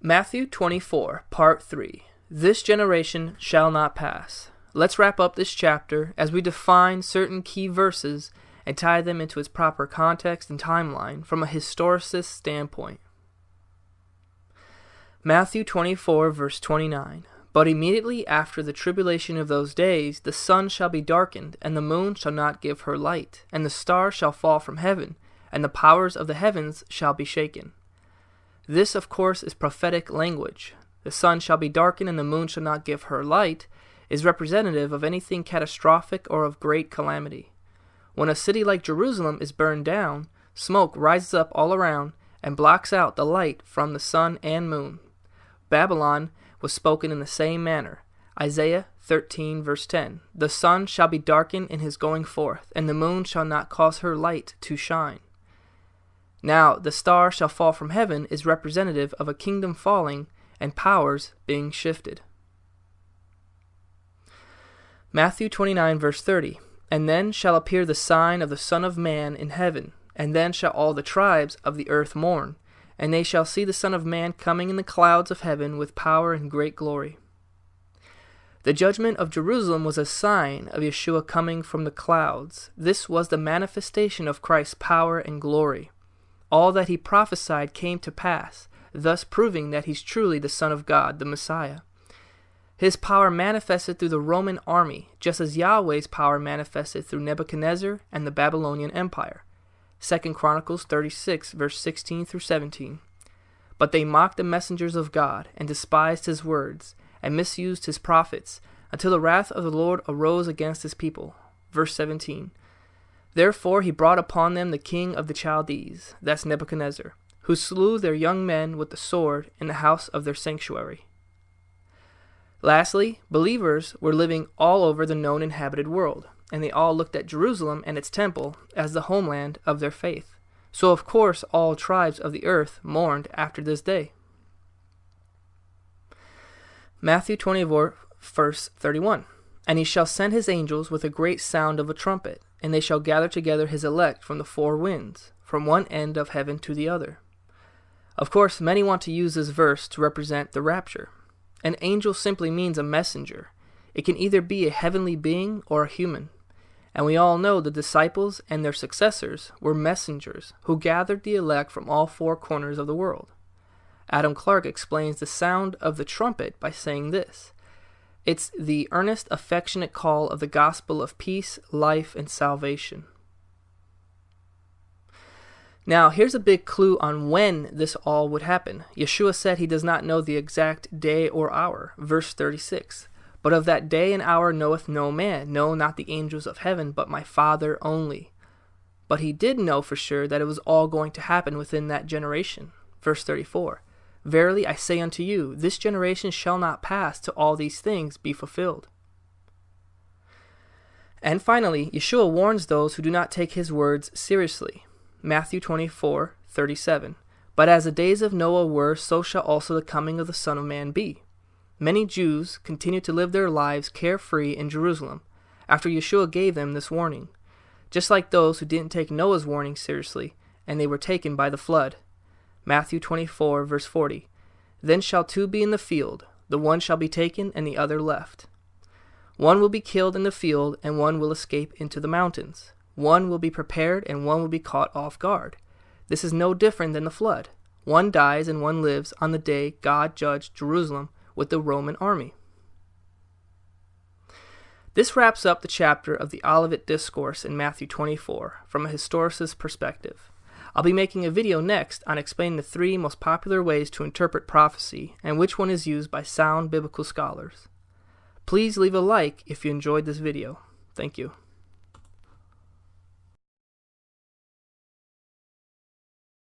Matthew 24, Part 3. This generation shall not pass. Let's wrap up this chapter as we define certain key verses and tie them into its proper context and timeline from a historicist standpoint. Matthew 24, verse 29. But immediately after the tribulation of those days, the sun shall be darkened, and the moon shall not give her light, and the stars shall fall from heaven, and the powers of the heavens shall be shaken. This, of course, is prophetic language. The sun shall be darkened, and the moon shall not give her light, is representative of anything catastrophic or of great calamity. When a city like Jerusalem is burned down, smoke rises up all around and blocks out the light from the sun and moon. Babylon was spoken in the same manner. Isaiah 13, verse 10. The sun shall be darkened in his going forth, and the moon shall not cause her light to shine. Now the star shall fall from heaven is representative of a kingdom falling and powers being shifted. Matthew 29, verse 30. And then shall appear the sign of the Son of Man in heaven, and then shall all the tribes of the earth mourn, and they shall see the Son of Man coming in the clouds of heaven with power and great glory. The judgment of Jerusalem was a sign of Yeshua coming from the clouds. This was the manifestation of Christ's power and glory. All that he prophesied came to pass, thus proving that he's truly the Son of God, the Messiah. His power manifested through the Roman army, just as Yahweh's power manifested through Nebuchadnezzar and the Babylonian Empire. 2 Chronicles 36, verse 16 through 17. But they mocked the messengers of God, and despised his words, and misused his prophets, until the wrath of the Lord arose against his people. Verse 17. Therefore he brought upon them the king of the Chaldees, that's Nebuchadnezzar, who slew their young men with the sword in the house of their sanctuary. Lastly, believers were living all over the known inhabited world, and they all looked at Jerusalem and its temple as the homeland of their faith. So of course all tribes of the earth mourned after this day. Matthew 24, verse 31. And he shall send his angels with a great sound of a trumpet, and they shall gather together his elect from the four winds, from one end of heaven to the other. Of course, many want to use this verse to represent the rapture. An angel simply means a messenger. It can either be a heavenly being or a human. And we all know the disciples and their successors were messengers who gathered the elect from all four corners of the world. Adam Clarke explains the sound of the trumpet by saying this: it's the earnest, affectionate call of the gospel of peace, life, and salvation. Now, here's a big clue on when this all would happen. Yeshua said he does not know the exact day or hour. Verse 36. But of that day and hour knoweth no man, no, not the angels of heaven, but my Father only. But he did know for sure that it was all going to happen within that generation. Verse 34. Verily I say unto you, this generation shall not pass till all these things be fulfilled. And finally, Yeshua warns those who do not take his words seriously. Matthew 24, 37. But as the days of Noah were, so shall also the coming of the Son of Man be. Many Jews continued to live their lives carefree in Jerusalem after Yeshua gave them this warning, just like those who didn't take Noah's warning seriously, and they were taken by the flood. Matthew 24, verse 40. Then shall two be in the field, the one shall be taken and the other left. One will be killed in the field, and one will escape into the mountains. One will be prepared, and one will be caught off guard. This is no different than the flood. One dies and one lives on the day God judged Jerusalem with the Roman army. This wraps up the chapter of the Olivet Discourse in Matthew 24 from a historicist perspective. I'll be making a video next on explaining the three most popular ways to interpret prophecy and which one is used by sound biblical scholars. Please leave a like if you enjoyed this video. Thank you.